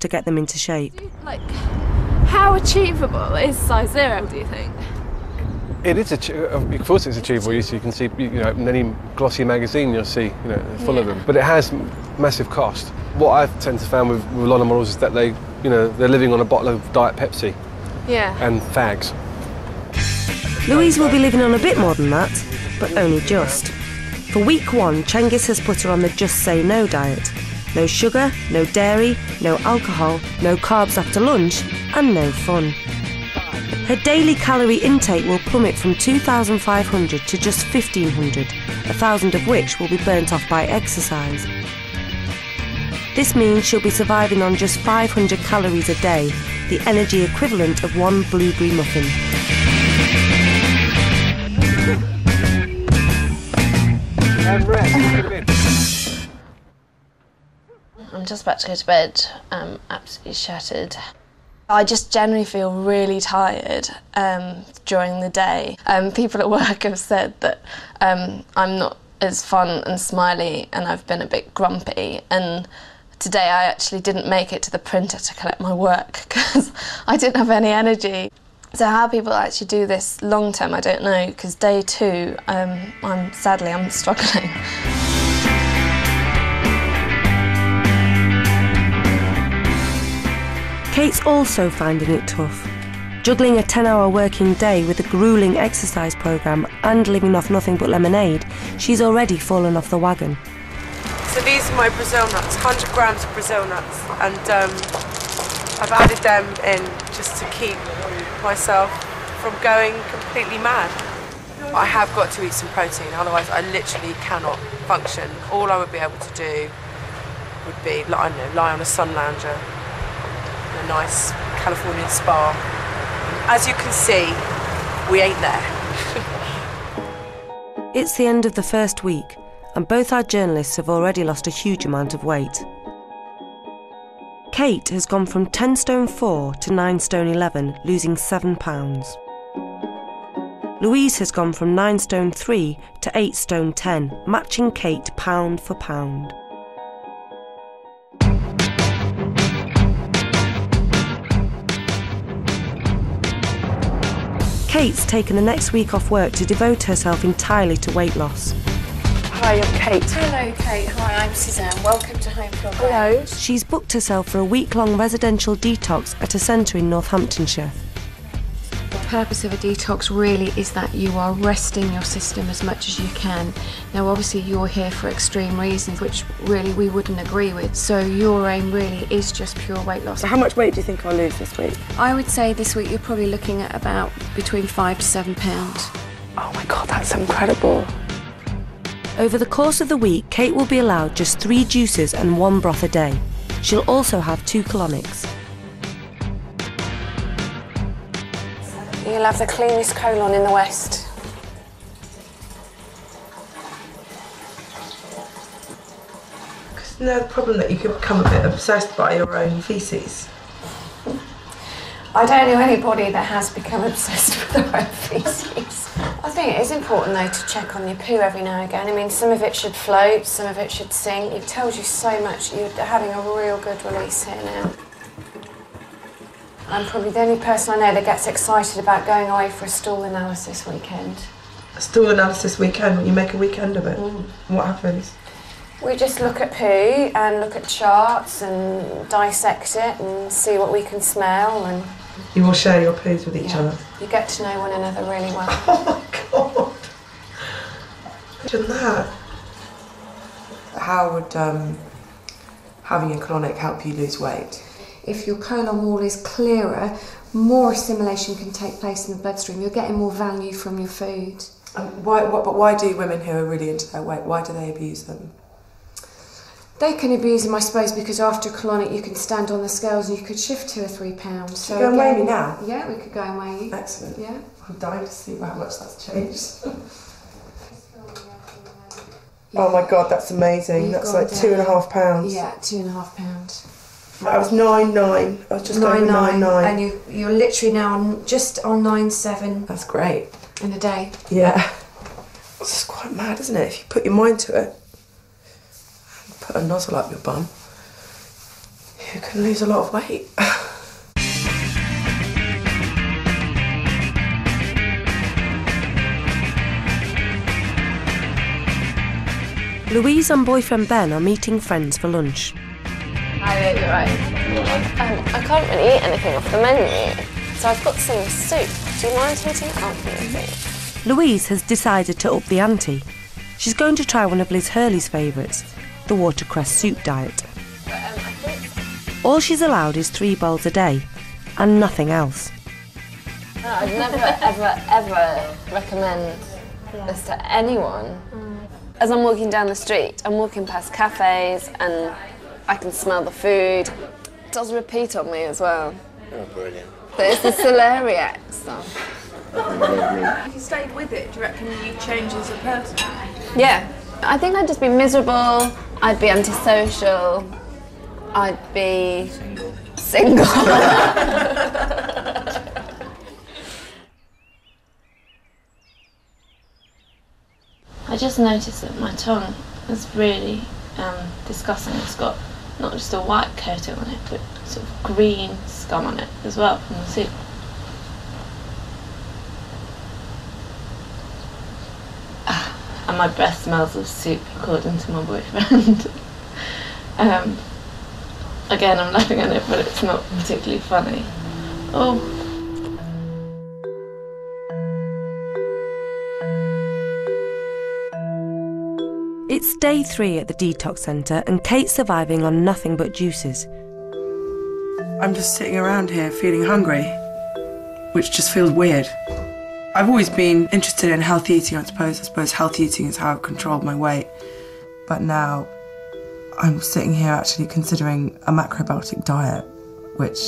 to get them into shape. Like, how achievable is size 0, do you think? It is, of course it's achievable. You can see, in any glossy magazine you'll see, full of them. But it has massive cost. What I've tend to find with a lot of models is that they're living on a bottle of Diet Pepsi. Yeah. And fags. Louise will be living on a bit more than that, but only just. For week 1, Cengiz has put her on the Just Say No diet. No sugar, no dairy, no alcohol, no carbs after lunch, and no fun. Her daily calorie intake will plummet from 2,500 to just 1,500, 1,000 of which will be burnt off by exercise. This means she'll be surviving on just 500 calories a day, the energy equivalent of 1 blueberry muffin. I'm just about to go to bed. I'm absolutely shattered. I just generally feel really tired during the day. People at work have said that I'm not as fun and smiley and I've been a bit grumpy, and today I actually didn't make it to the printer to collect my work because I didn't have any energy. So how people actually do this long term, I don't know, because day 2, sadly I'm struggling. Kate's also finding it tough. Juggling a 10-hour working day with a gruelling exercise programme and living off nothing but lemonade, she's already fallen off the wagon. So these are my Brazil nuts, 100 grams of Brazil nuts, and I've added them in just to keep myself from going completely mad. I have got to eat some protein, otherwise I literally cannot function. All I would be able to do would be, I don't know, lie on a sun lounger in a nice Californian spa. As you can see, we ain't there. It's the end of the first week, and both our journalists have already lost a huge amount of weight. Kate has gone from 10 stone 4 to 9 stone 11, losing 7 pounds. Louise has gone from 9 stone 3 to 8 stone 10, matching Kate pound for pound. Kate's taken the next week off work to devote herself entirely to weight loss. Hi, I'm Kate. Hello, Kate. Hi, I'm Suzanne. Welcome to Home From Hello. She's booked herself for a week-long residential detox at a centre in Northamptonshire. The purpose of a detox really is that you are resting your system as much as you can. Now, obviously, you're here for extreme reasons, which really we wouldn't agree with. So your aim really is just pure weight loss. So how much weight do you think I'll lose this week? I would say this week you're probably looking at about between 5 to 7 pounds. Oh my God, that's incredible. Over the course of the week, Kate will be allowed just 3 juices and 1 broth a day. She'll also have 2 colonics. You'll have the cleanest colon in the West. Isn't there a problem that you could become a bit obsessed by your own faeces? I don't know anybody that has become obsessed with their own faeces. I think it is important though to check on your poo every now and again. I mean, some of it should float, some of it should sink. It tells you so much. You're having a real good release here now. I'm probably the only person I know that gets excited about going away for a stool analysis weekend. A stool analysis weekend, you make a weekend of it. What happens? We just look at poo and look at charts and dissect it and see what we can smell, and you will share your poos with each other. You get to know one another really well. Oh my God! Imagine that. How would having a colonic help you lose weight? If your colon wall is clearer, more assimilation can take place in the bloodstream. You're getting more value from your food. But why do women who are really into their weight, why do they abuse them? They can abuse them, I suppose, because after a colonic you can stand on the scales and you could shift 2 or 3 pounds. So go and weigh me now? Yeah, we could go and weigh you. Excellent. Yeah. I'm dying to see how much that's changed. Oh my God, that's amazing. That's like 2.5 pounds. Yeah, 2.5 pounds. I was 9.9. I was just over 9.9. And you're literally now just on 9.7. That's great. In a day. Yeah. It's quite mad, isn't it? If you put your mind to it. Put a nozzle up your bum. who can lose a lot of weight. Louise and boyfriend Ben are meeting friends for lunch. Hi, you're right. I can't really eat anything off the menu, so I've got some soup. Do you mind heating it up, please? Louise has decided to up the ante. She's going to try one of Liz Hurley's favourites, the watercress soup diet. All she's allowed is 3 bowls a day, and nothing else. No, I'd never, ever recommend this to anyone. As I'm walking down the street, I'm walking past cafes and I can smell the food. It does repeat on me as well. Oh, brilliant. But it's the celeriac stuff. If you stayed with it, do you reckon you change as a person? Yeah. I think I'd just be miserable, I'd be antisocial, I'd be single. I just noticed that my tongue is really disgusting. It's got not just a white coating on it, but sort of green scum on it as well from the soup. And my breath smells of soup, according to my boyfriend. Again, I'm laughing at it, but it's not particularly funny. Oh. It's day 3 at the detox centre and Kate's surviving on nothing but juices. I'm just sitting around here feeling hungry, which just feels weird. I've always been interested in healthy eating, I suppose. I suppose healthy eating is how I've controlled my weight. But now I'm sitting here actually considering a macrobiotic diet, which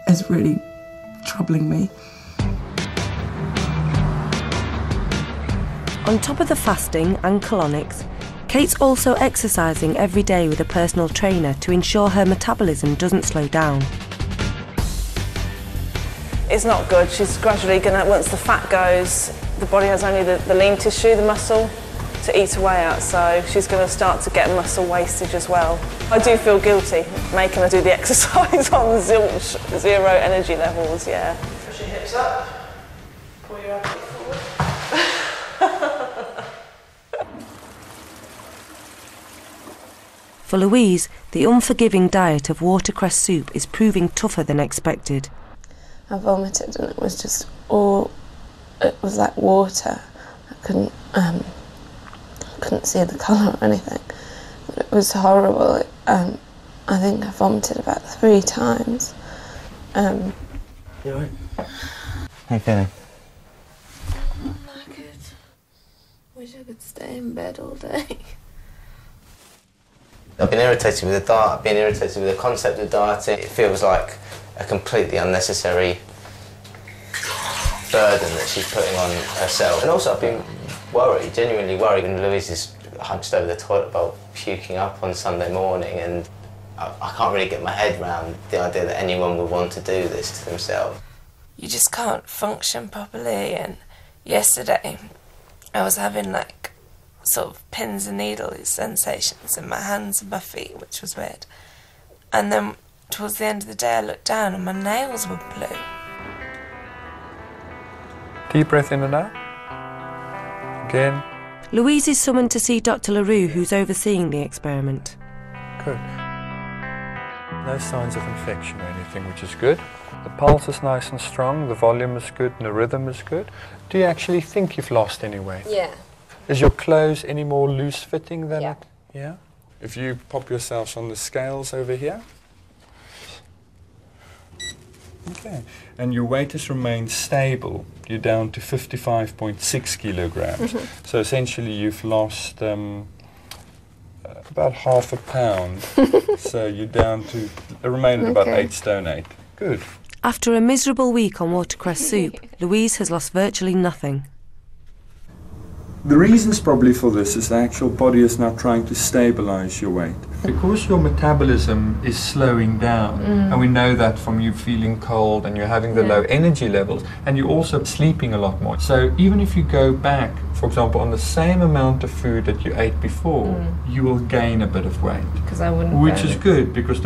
is really troubling me. On top of the fasting and colonics, Kate's also exercising every day with a personal trainer to ensure her metabolism doesn't slow down. It's not good. She's gradually going to, once the fat goes, the body has only the lean tissue, the muscle, to eat away at, so she's going to start to get muscle wastage as well. I do feel guilty making her do the exercise on zilch, 0 energy levels, yeah. Push your hips up, pull your abs forward. For Louise, the unforgiving diet of watercress soup is proving tougher than expected. I vomited and it was just it was like water. I couldn't see the colour or anything, but it was horrible. I think I vomited about 3 times. You alright? How you feeling? Knackered. Wish I could stay in bed all day. I've been irritated with the diet, I've been irritated with the concept of dieting. It feels like a completely unnecessary burden that she's putting on herself. And also I've been worried, genuinely worried, when Louise is hunched over the toilet bowl puking up on Sunday morning, and I can't really get my head around the idea that anyone would want to do this to themselves. You just can't function properly, and yesterday I was having like sort of pins and needles sensations in my hands and my feet, which was weird. And then towards the end of the day I looked down and my nails were blue. Deep breath in and out. Again. Louise is summoned to see Dr. LaRue, who's overseeing the experiment. Good. No signs of infection or anything, which is good. The pulse is nice and strong, the volume is good, and the rhythm is good. Do you actually think you've lost any weight? Yeah. Is your clothes any more loose-fitting than Yeah. it? Yeah. If you pop yourselves on the scales over here. Okay. And your weight has remained stable. You're down to 55.6 kilograms. So essentially you've lost about half a pound. So you're down to, remain at about 8 stone 8. Good. After a miserable week on watercress soup, Louise has lost virtually nothing. The reasons probably for this is the actual body is now trying to stabilize your weight. Because your metabolism is slowing down, and we know that from you feeling cold and you're having the low energy levels, and you're also sleeping a lot more. So even if you go back, for example, on the same amount of food that you ate before, you will gain a bit of weight. Because I wouldn't. Which is good, because